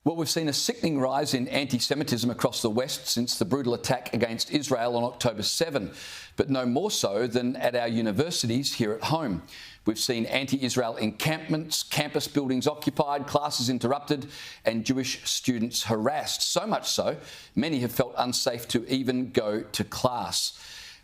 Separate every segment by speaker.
Speaker 1: Well, we've seen a sickening rise in anti-Semitism across the West since the brutal attack against Israel on October 7, but no more so than at our universities here at home. We've seen anti-Israel encampments, campus buildings occupied, classes interrupted, and Jewish students harassed. So much so, many have felt unsafe to even go to class.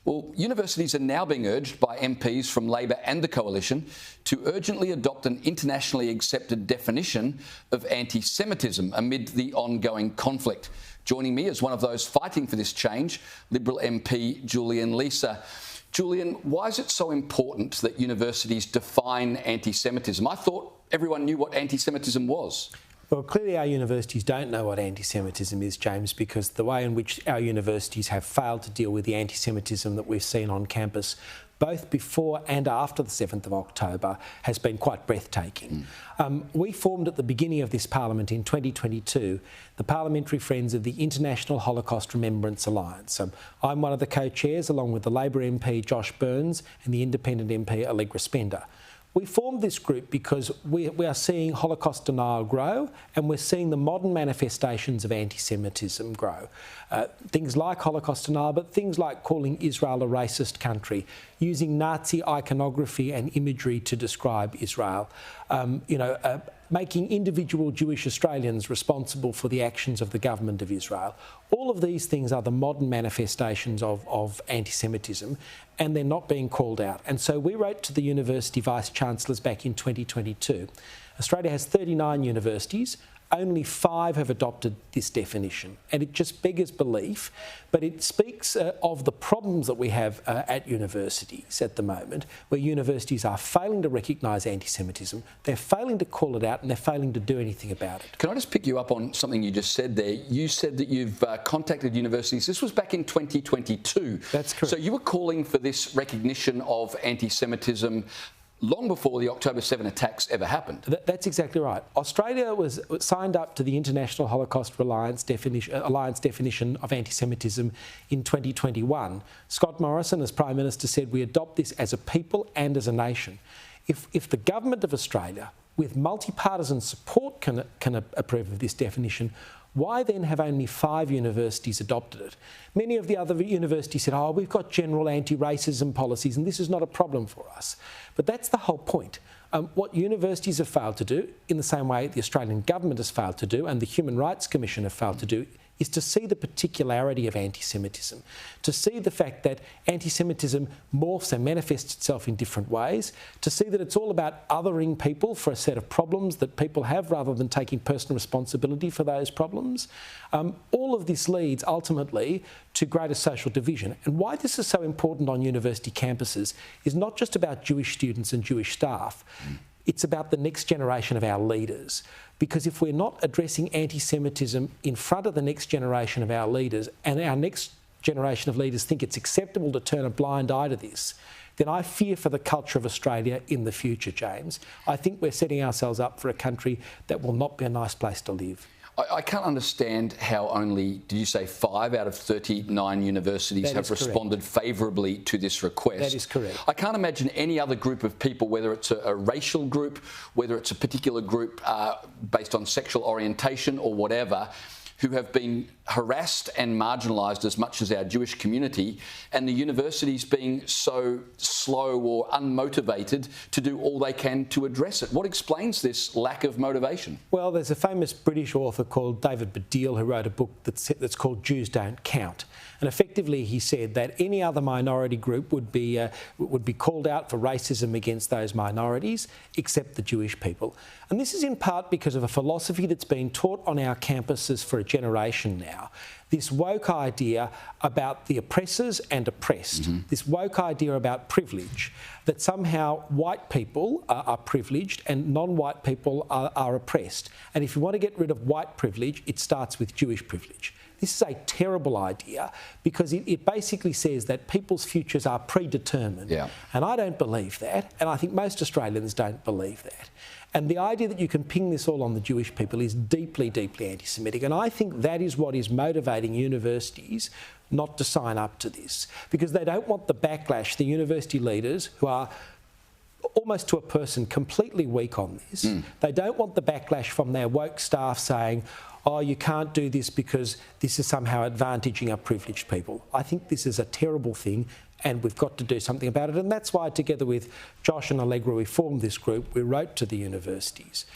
Speaker 1: Well, universities are now being urged by MPs from Labor and the Coalition to urgently adopt an internationally accepted definition of anti-Semitism amid the ongoing conflict. Joining me as one of those fighting for this change, Liberal MP Julian Leeser. Julian, why is it so important that universities define anti-Semitism? I thought everyone knew what anti-Semitism was.
Speaker 2: Well, clearly our universities don't know what anti-Semitism is, James, because the way in which our universities have failed to deal with the anti-Semitism that we've seen on campus, both before and after the 7th of October, has been quite breathtaking. We formed at the beginning of this parliament in 2022 the Parliamentary Friends of the International Holocaust Remembrance Alliance. I'm one of the co-chairs, along with the Labor MP Josh Burns and the Independent MP Allegra Spender. We formed this group because we are seeing Holocaust denial grow, and we're seeing the modern manifestations of anti-Semitism grow. Things like Holocaust denial, but things like calling Israel a racist country, using Nazi iconography and imagery to describe Israel, making individual Jewish Australians responsible for the actions of the government of Israel. All of these things are the modern manifestations of anti-Semitism, and they're not being called out. And so we wrote to the university vice-chancellors back in 2022. Australia has 39 universities. Only 5 have adopted this definition, and it just beggars belief, but it speaks of the problems that we have at universities at the moment, where universities are failing to recognise anti-Semitism, they're failing to call it out, and they're failing to do anything about it.
Speaker 1: Can I just pick you up on something you just said there? You said that you've contacted universities. This was back in 2022.
Speaker 2: That's correct.
Speaker 1: So you were calling for this recognition of anti-Semitism long before the October 7 attacks ever happened.
Speaker 2: That's exactly right. Australia was signed up to the International Holocaust Alliance definition of anti-Semitism in 2021. Scott Morrison, as Prime Minister, said we adopt this as a people and as a nation. If the government of Australia, with multi-partisan support, can approve of this definition, why then have only 5 universities adopted it? Many of the other universities said, we've got general anti-racism policies and this is not a problem for us. But that's the whole point. What universities have failed to do, in the same way the Australian government has failed to do and the Human Rights Commission have failed to do, is to see the particularity of anti-Semitism, to see the fact that anti-Semitism morphs and manifests itself in different ways, to see that it's all about othering people for a set of problems that people have rather than taking personal responsibility for those problems. All of this leads ultimately to greater social division. And why this is so important on university campuses is not just about Jewish students and Jewish staff. It's about the next generation of our leaders. Because if we're not addressing anti-Semitism in front of the next generation of our leaders, and our next generation of leaders think it's acceptable to turn a blind eye to this, then I fear for the culture of Australia in the future, James. I think we're setting ourselves up for a country that will not be a nice place to live.
Speaker 1: I can't understand how only, did you say 5 out of 39 universities have responded favourably to this request?
Speaker 2: That is correct.
Speaker 1: I can't imagine any other group of people, whether it's a racial group, whether it's a particular group based on sexual orientation or whatever, who have been harassed and marginalised as much as our Jewish community, and the universities being so slow or unmotivated to do all they can to address it. What explains this lack of motivation? Well,
Speaker 2: there's a famous British author called David Baddiel who wrote a book that's called Jews Don't Count. And effectively he said that any other minority group would be called out for racism against those minorities, except the Jewish people. And this is in part because of a philosophy that's been taught on our campuses for a generation now. This woke idea about the oppressors and oppressed, this woke idea about privilege, that somehow white people are privileged and non-white people are oppressed. And if you want to get rid of white privilege, it starts with Jewish privilege. This is a terrible idea because it basically says that people's futures are predetermined. Yeah. And I don't believe that, and I think most Australians don't believe that. And the idea that you can ping this all on the Jewish people is deeply, deeply anti-Semitic. And I think that is what is motivating universities not to sign up to this, because they don't want the backlash, the university leaders who are almost to a person, completely weak on this. They don't want the backlash from their woke staff saying, oh, you can't do this because this is somehow advantaging our privileged people. I think this is a terrible thing and we've got to do something about it. And that's why, together with Josh and Allegra, we formed this group. We wrote to the universities.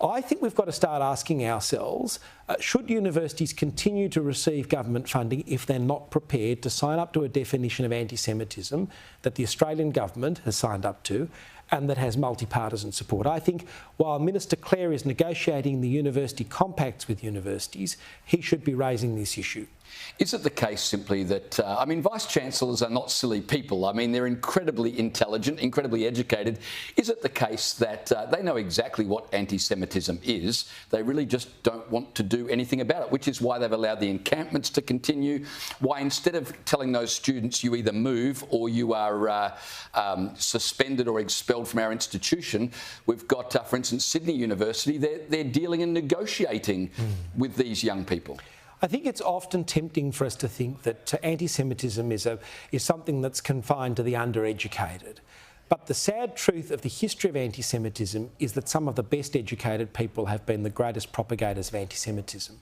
Speaker 2: I think we've got to start asking ourselves, should universities continue to receive government funding if they're not prepared to sign up to a definition of anti-Semitism that the Australian government has signed up to and that has multi-partisan support? I think while Minister Clare is negotiating the university compacts with universities, he should be raising this issue.
Speaker 1: Is it the case simply that, Vice-Chancellors are not silly people. They're incredibly intelligent, incredibly educated. Is it the case that they know exactly what anti-Semitism is? They really just don't want to do anything about it, which is why they've allowed the encampments to continue, why instead of telling those students you either move or you are suspended or expelled from our institution, we've got, for instance, Sydney University, they're dealing and negotiating with these young people.
Speaker 2: I think it's often tempting for us to think that anti-Semitism is something that's confined to the undereducated. But the sad truth of the history of anti-Semitism is that some of the best educated people have been the greatest propagators of anti-Semitism.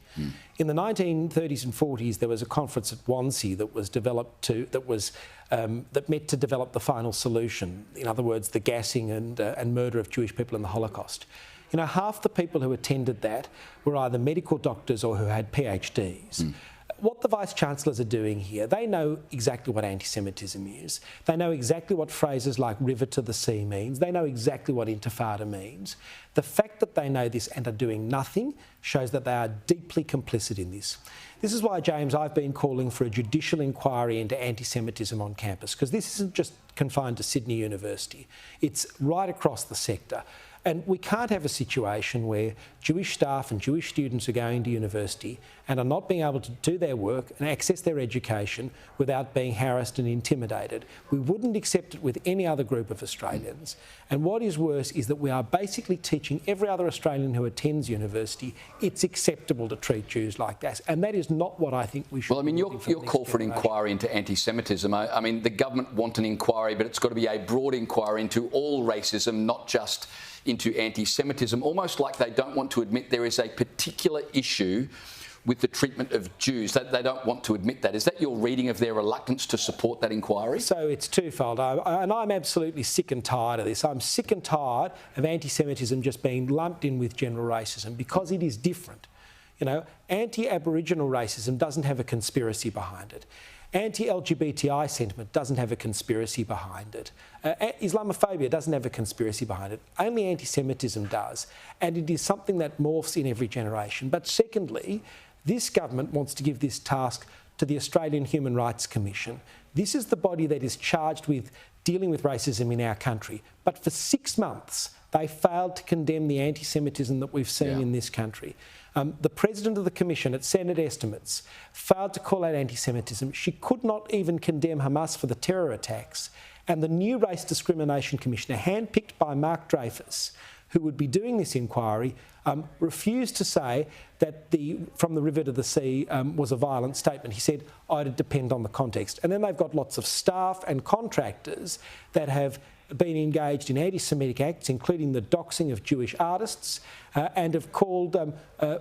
Speaker 2: In the 1930s and 40s, there was a conference at Wannsee that was developed that met to develop the final solution. In other words, the gassing and murder of Jewish people in the Holocaust. You know, half the people who attended that were either medical doctors or who had PhDs. What the Vice-Chancellors are doing here, they know exactly what anti-Semitism is. They know exactly what phrases like river to the sea means. They know exactly what intifada means. The fact that they know this and are doing nothing shows that they are deeply complicit in this. This is why, James, I've been calling for a judicial inquiry into anti-Semitism on campus, because this isn't just confined to Sydney University. It's right across the sector. And we can't have a situation where Jewish staff and Jewish students are going to university and are not being able to do their work and access their education without being harassed and intimidated. We wouldn't accept it with any other group of Australians. And what is worse is that we are basically teaching every other Australian who attends university it's acceptable to treat Jews like that. And that is not what I think we should be doing.
Speaker 1: Your call for an inquiry into anti-Semitism, the government want an inquiry, but it's got to be a broad inquiry into all racism, not just into anti-Semitism, almost like they don't want to admit there is a particular issue with the treatment of Jews. They don't want to admit that. Is that your reading of their reluctance to support that inquiry? So
Speaker 2: it's twofold, and I'm absolutely sick and tired of this. I'm sick and tired of anti-Semitism just being lumped in with general racism because it is different. You know, anti-Aboriginal racism doesn't have a conspiracy behind it. Anti-LGBTI sentiment doesn't have a conspiracy behind it. Islamophobia doesn't have a conspiracy behind it. Only anti-Semitism does. And it is something that morphs in every generation. But secondly, this government wants to give this task to the Australian Human Rights Commission. This is the body that is charged with dealing with racism in our country. But for 6 months, they failed to condemn the anti-Semitism that we've seen in this country. The President of the Commission, at Senate estimates, failed to call out anti-Semitism. She could not even condemn Hamas for the terror attacks. And the new Race Discrimination Commissioner, handpicked by Mark Dreyfus, who would be doing this inquiry, refused to say that from the river to the sea was a violent statement. He said, it'd depend on the context. And then they've got lots of staff and contractors that have been engaged in anti-Semitic acts, including the doxing of Jewish artists, and have called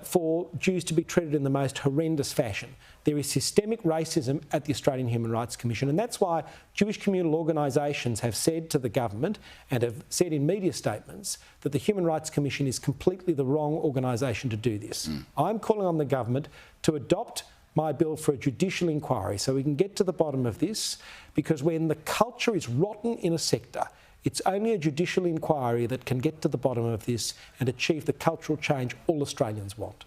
Speaker 2: for Jews to be treated in the most horrendous fashion. There is systemic racism at the Australian Human Rights Commission, and that's why Jewish communal organisations have said to the government and have said in media statements that the Human Rights Commission is completely the wrong organisation to do this. I'm calling on the government to adopt my bill for a judicial inquiry so we can get to the bottom of this, because when the culture is rotten in a sector, it's only a judicial inquiry that can get to the bottom of this and achieve the cultural change all Australians want.